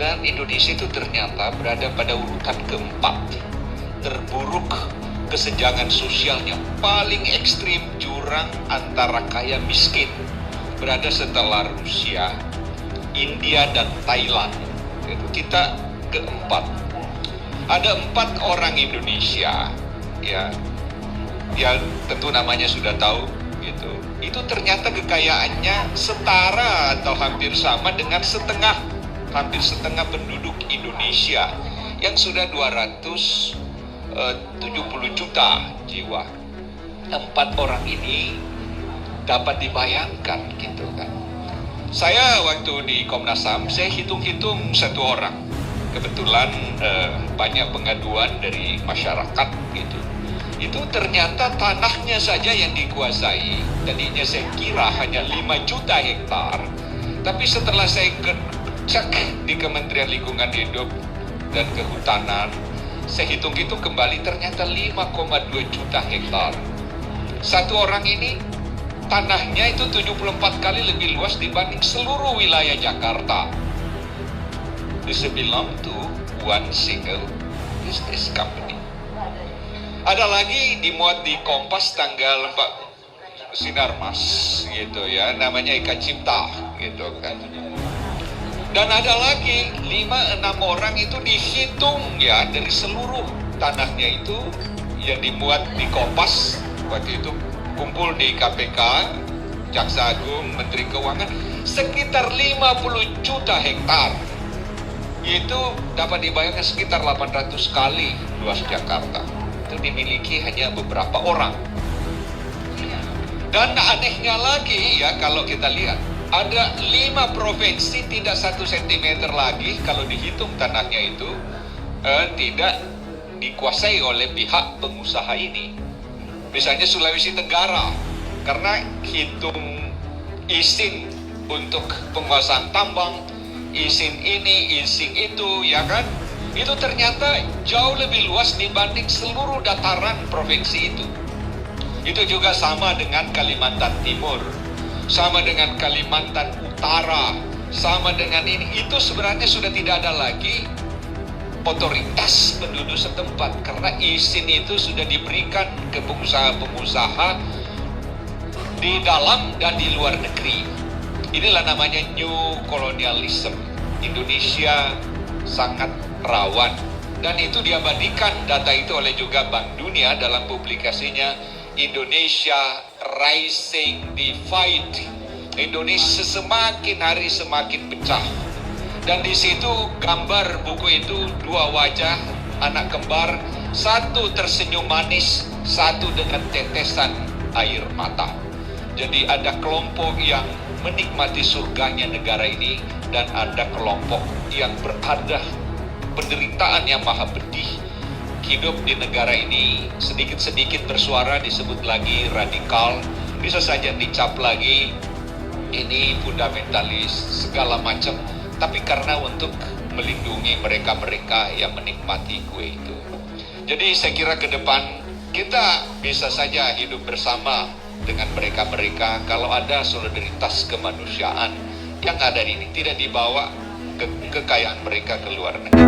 Dan Indonesia itu ternyata berada pada urutan keempat terburuk kesenjangan sosialnya, paling ekstrim jurang antara kaya miskin, berada setelah Rusia, India, dan Thailand. Kita keempat. Ada 4 orang Indonesia, ya tentu namanya sudah tahu, gitu. Itu ternyata kekayaannya setara atau hampir sama dengan hampir setengah penduduk Indonesia yang sudah 270 juta jiwa. 4 orang ini dapat dibayangkan, gitu kan. Saya waktu di Komnas HAM, saya hitung-hitung 1 orang. Kebetulan banyak pengaduan dari masyarakat, gitu. Itu ternyata tanahnya saja yang dikuasai. Tadinya saya kira hanya 5 juta hektar. Tapi setelah saya cek di Kementerian Lingkungan Hidup dan Kehutanan, saya hitung-hitung kembali ternyata 5,2 juta hektar. 1 orang ini tanahnya itu 74 kali lebih luas dibanding seluruh wilayah Jakarta. This belong to one single business company. Ada lagi dimuat di Kompas tanggal 4 Sinarmas, gitu ya, namanya Eka Cipta, gitu kan. Dan ada lagi 5-6 orang itu dihitung ya dari seluruh tanahnya itu yang dimuat di Kompas. Waktu itu kumpul di KPK, Jaksa Agung, Menteri Keuangan, sekitar 50 juta hektar. Itu dapat dibayangkan sekitar 800 kali luas Jakarta. Itu dimiliki hanya beberapa orang. Dan anehnya lagi ya, kalau kita lihat, ada 5 provinsi tidak 1 cm lagi kalau dihitung tanahnya itu tidak dikuasai oleh pihak pengusaha ini. Misalnya Sulawesi Tenggara, karena hitung izin untuk penguasaan tambang, izin ini, izin itu, ya kan? Itu ternyata jauh lebih luas dibanding seluruh dataran provinsi itu. Itu juga sama dengan Kalimantan Timur, sama dengan Kalimantan Utara, sama dengan ini. Itu sebenarnya sudah tidak ada lagi otoritas penduduk setempat, karena izin itu sudah diberikan ke pengusaha-pengusaha di dalam dan di luar negeri. Inilah namanya new colonialism. Indonesia sangat rawan, dan itu diabadikan data itu oleh juga Bank Dunia dalam publikasinya Indonesia Rising Divide. Indonesia semakin hari semakin pecah. Dan di situ gambar buku itu 2 wajah anak kembar, satu tersenyum manis, satu dengan tetesan air mata. Jadi ada kelompok yang menikmati surganya negara ini, dan ada kelompok yang berada penderitaan yang maha pedih. Hidup di negara ini sedikit-sedikit bersuara disebut lagi radikal, bisa saja dicap lagi ini fundamentalis, segala macam. Tapi karena untuk melindungi mereka-mereka yang menikmati kue itu. Jadi saya kira ke depan kita bisa saja hidup bersama dengan mereka-mereka kalau ada solidaritas kemanusiaan yang ada di ini, tidak dibawa kekayaan mereka ke luar negeri.